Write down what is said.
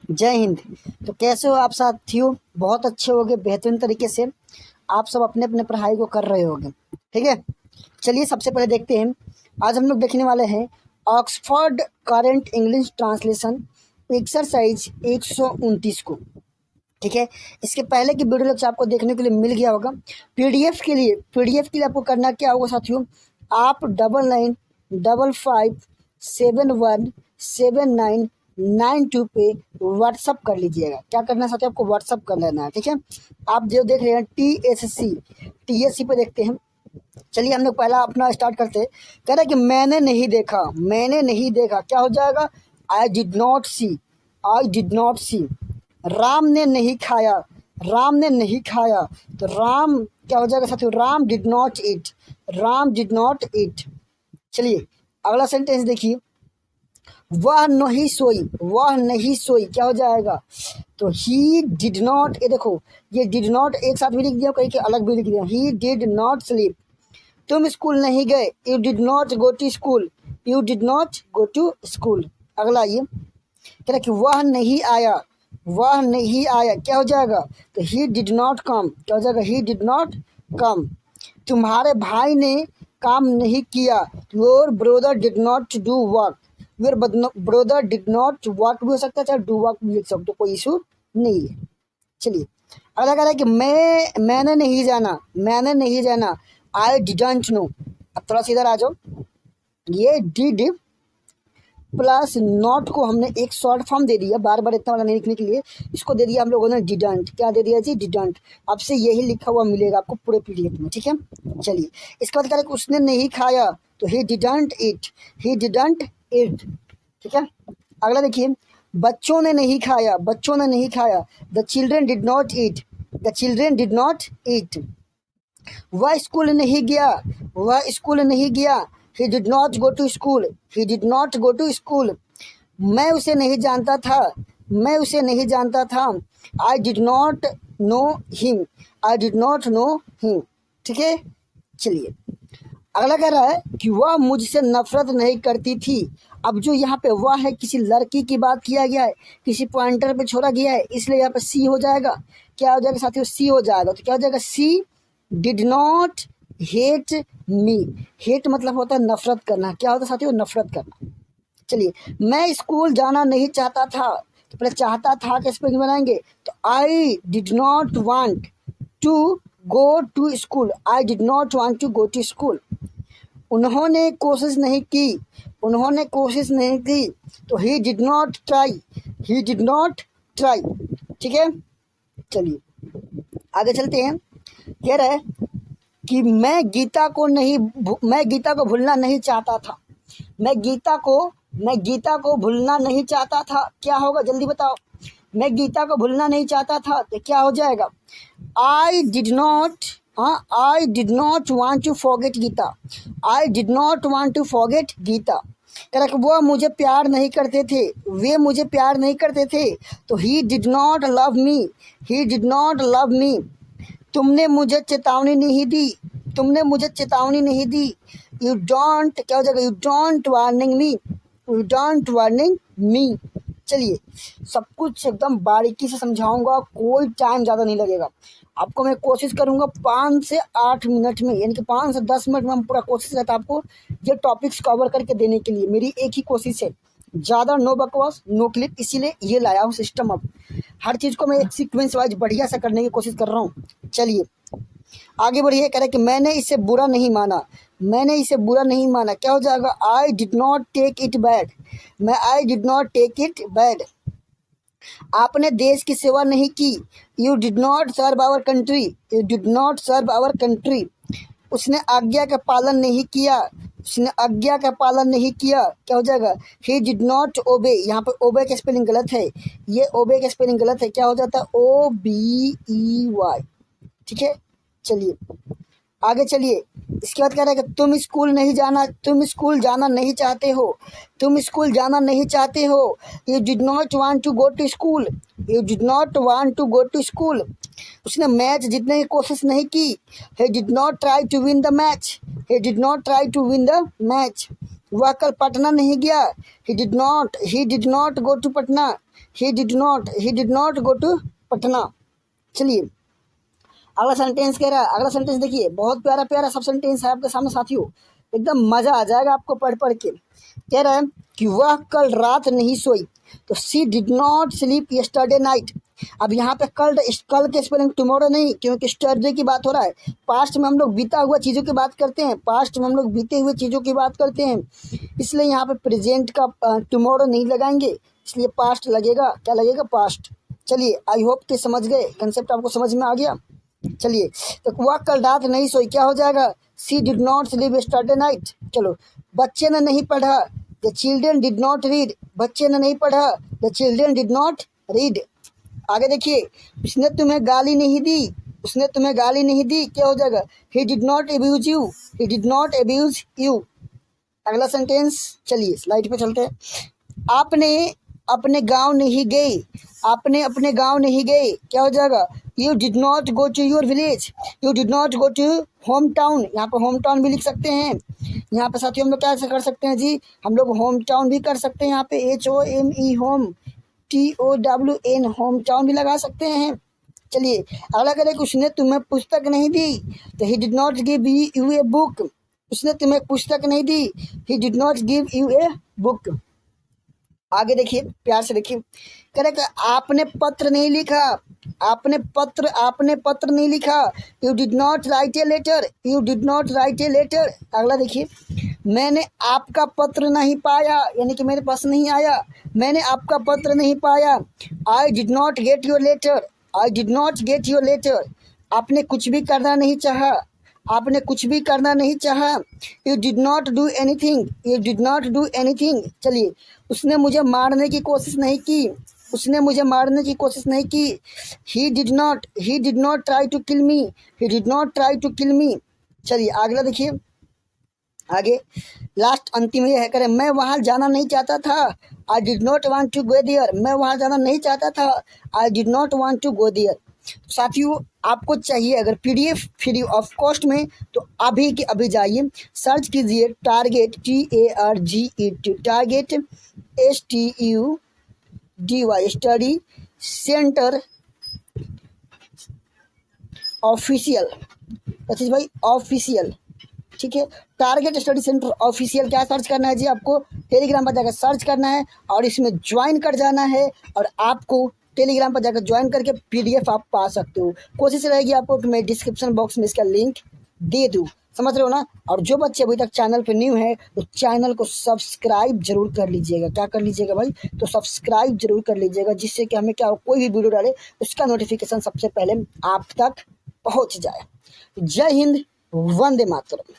जय हिंद। तो कैसे हो आप साथियों? बहुत अच्छे होगे, बेहतरीन तरीके से आप सब अपने अपने पढ़ाई को कर रहे होगे। ठीक है, चलिए सबसे पहले देखते हैं। आज हम लोग देखने वाले हैं Oxford current English translation exercise 129 को। ठीक है, इसके पहले की वीडियो लेक्चर आपको देखने के लिए मिल गया होगा। पीडीएफ के लिए आपको करना क्या होगा साथियों, आप 9955717992 पे व्हाट्सअप कर लीजिएगा। क्या करना है साथियों, आपको व्हाट्सअप कर लेना है। ठीक है, आप जो देख रहे हैं टीएससी पे देखते हैं। चलिए हम लोग पहला अपना स्टार्ट करते हैं। कह रहा है कि मैंने नहीं देखा क्या हो जाएगा, आई डिड नॉट सी। राम ने नहीं खाया तो राम क्या हो जाएगा साथियों, राम डिड नॉट ईट। चलिए अगला सेंटेंस देखिए, वह नहीं सोई क्या हो जाएगा, तो ही डिड नॉट, ये देखो ये डिड नॉट एक साथ भी लिख दिया, कहीं के अलग भी लिख दिया। He did not sleep. तुम स्कूल नहीं गए, you did not go to school. अगला ये कह रहा कि वह नहीं आया क्या हो जाएगा, तो ही डिड नॉट कम। क्या हो जाएगा, ही डिड नॉट कम। तुम्हारे भाई ने काम नहीं किया, your brother did not do work. Your brother did not work भी हो सकता है, चाहे डू वर्क भी लिख सकते हो, कोई इशू नहीं है। चलिए अगला कह रहा है कि मैंने नहीं जाना, आई डिडंट नो। अब थोड़ा सा इधर आ जाओ, ये डिड प्लस नॉट को हमने एक शॉर्ट फॉर्म दे दिया, बार बार इतना वाला नहीं लिखने के लिए, इसको दे दिया हम लोगों ने डिडंट। क्या दे दिया जी, डिडंट। अब से यही लिखा हुआ मिलेगा आपको पूरे पीडीएफ में। ठीक है, चलिए इसके बाद कह रहा है कि उसने नहीं खाया, तो ही डिडंट ईट। ठीक है, अगला देखिए, बच्चों ने नहीं खाया, the children did not eat. वह स्कूल नहीं गया, he did not go to school। मैं उसे नहीं जानता था, I did not know him। ठीक है, चलिए अगला कह रहा है कि वह मुझसे नफरत नहीं करती थी। अब जो यहाँ पे वह है, किसी लड़की की बात किया गया है, किसी पॉइंटर पे छोड़ा गया है, इसलिए यहाँ पे सी हो जाएगा। क्या हो जाएगा साथियों, सी हो जाएगा। तो क्या हो जाएगा, she did not hate me. Hate मतलब होता है नफरत करना। क्या होता है साथियों, नफरत करना। चलिए, मैं स्कूल जाना नहीं चाहता था, तो पहले चाहता था के स्पेलिंग बनाएंगे, तो I did not want to go to school. उन्होंने कोशिश नहीं की, तो ही डिड नॉट ट्राई। ठीक है, चलिए आगे चलते हैं। कह रहा है कि मैं गीता को भूलना नहीं चाहता था। मैं गीता को भूलना नहीं चाहता था। क्या होगा जल्दी बताओ, मैं गीता को भूलना नहीं चाहता था, तो क्या हो जाएगा, I did not want to forget Gita. कह रहा कि वो मुझे प्यार नहीं करते थे, तो he did not love me. तुमने मुझे चेतावनी नहीं दी, यू डोंट, क्या हो जाएगा, यू डोंट वार्निंग मी। चलिए सब कुछ एकदम बारीकी से समझाऊंगा, कोई टाइम ज़्यादा नहीं लगेगा आपको। मैं कोशिश करूंगा 5 से 8 मिनट में, यानी कि 5 से 10 मिनट में हम पूरा कोशिश रहता है आपको ये टॉपिक्स कवर करके देने के लिए। मेरी एक ही कोशिश है, ज़्यादा नो बकवास नो क्लिप, इसीलिए ये लाया हूँ सिस्टम। अब हर चीज़ को मैं एक सीक्वेंस वाइज बढ़िया से करने की कोशिश कर रहा हूँ। चलिए आगे बढ़िए। कह रहा है कि मैंने इसे बुरा नहीं माना। क्या हो जाएगा, I did not take it bad. आपने देश की सेवा नहीं की, you did not serve our country. उसने आज्ञा का पालन नहीं किया, क्या हो जाएगा, ही डिड नॉट ओबे। यहाँ पे ओबे का स्पेलिंग गलत है, क्या हो जाता है, OBEY। ठीक है, चलिए आगे चलिए। इसके बाद कह रहा है कि तुम स्कूल जाना नहीं चाहते हो, you did not want to go to school. उसने मैच जीतने की कोशिश नहीं की, he did not try to win the match। वह कल पटना नहीं गया। He did not go to Patna. He did not go to Patna. चलिए अगला सेंटेंस कह रहा है, अगला सेंटेंस देखिए, बहुत प्यारा प्यारा सब सेंटेंस है आपके सामने साथियों, एकदम मजा आ जाएगा आपको पढ़ पढ़ के। कह रहा है कि वह कल रात नहीं सोई, तो she did not sleep yesterday night. अब यहाँ पे कल के स्पेलिंग टुमारो नहीं, क्योंकि स्टरडे की बात हो रहा है। पास्ट में हम लोग बीता हुआ चीज़ों की बात करते हैं, पास्ट में हम लोग बीते हुए चीज़ों की बात करते हैं, इसलिए यहाँ पे प्रेजेंट का टुमारो नहीं लगाएंगे, इसलिए पास्ट लगेगा। क्या लगेगा? पास्ट। चलिए आई होप कि समझ गए, कंसेप्ट आपको समझ में आ गया। चलिए तो वह कल रात नहीं सोई, क्या हो जाएगा? She did not sleep yesterday night. चलो, बच्चे ने नहीं पढ़ा, the children did not read. बच्चे ने नहीं पढ़ा, the children did not read. आगे देखिए, उसने तुम्हें गाली नहीं दी, उसने तुम्हें गाली नहीं दी, क्या हो जाएगा? ही did not abuse you, he did not abuse you. अगला सेंटेंस, चलिए स्लाइड पे चलते हैं। आपने अपने गांव नहीं गए, आपने अपने गांव नहीं गए, क्या हो जाएगा? You did not go to your village, you did not go to home town. यहाँ पर होम टाउन भी लिख सकते हैं। यहाँ पे साथियों हम लोग क्या कर सकते हैं जी? हम लोग होम टाउन भी कर सकते हैं, यहाँ पे HOME home, TOWN home town भी लगा सकते हैं। चलिए अगला करें, उसने तुम्हें पुस्तक नहीं दी, तो he did not give you a book. उसने तुम्हें पुस्तक नहीं दी, he did not give you a book. आगे देखिए, प्यार से देखिए, करेक्ट। आपने पत्र नहीं लिखा, आपने पत्र नहीं लिखा, you did not write a letter, you did not write a letter. अगला देखिए, मैंने आपका पत्र नहीं पाया, यानी कि मेरे पास नहीं आया, मैंने आपका पत्र नहीं पाया। I did not get your letter, I did not get your letter. आपने कुछ भी करना नहीं चाहा, आपने कुछ भी करना नहीं चाहा। You did not do anything, you did not do anything. चलिए, उसने मुझे मारने की कोशिश नहीं की, उसने मुझे मारने की कोशिश नहीं की। He did not try to kill me, he did not try to kill me. चलिए अगला देखिए, आगे लास्ट अंतिम ये है, करें मैं वहाँ जाना नहीं चाहता था, I did not want to go there. मैं वहाँ जाना नहीं चाहता था, I did not want to go there. साथियों आपको चाहिए अगर PDF फ्री ऑफ कॉस्ट में, तो अभी के अभी जाइए, सर्च कीजिए target, TARGET, target STUDY study centre official, Satish भाई ऑफिशियल, ठीक है। टारगेट स्टडी सेंटर ऑफिशियल क्या सर्च करना है जी? आपको टेलीग्राम पर जाकर सर्च करना है और इसमें ज्वाइन कर जाना है, और आपको टेलीग्राम पर जाकर ज्वाइन करके PDF आप पा सकते हो। कोशिश रहेगी आपको कि मैं डिस्क्रिप्शन बॉक्स में इसका लिंक दे दूँ, समझ रहे हो ना। और जो बच्चे अभी तक चैनल पे न्यू है, तो चैनल को सब्सक्राइब जरूर कर लीजिएगा। क्या कर लीजिएगा भाई? तो सब्सक्राइब जरूर कर लीजिएगा, जिससे कि हमें क्या हो, कोई भी वीडियो डाले उसका नोटिफिकेशन सबसे पहले आप तक पहुँच जाए। जय हिंद, वंदे मातरम।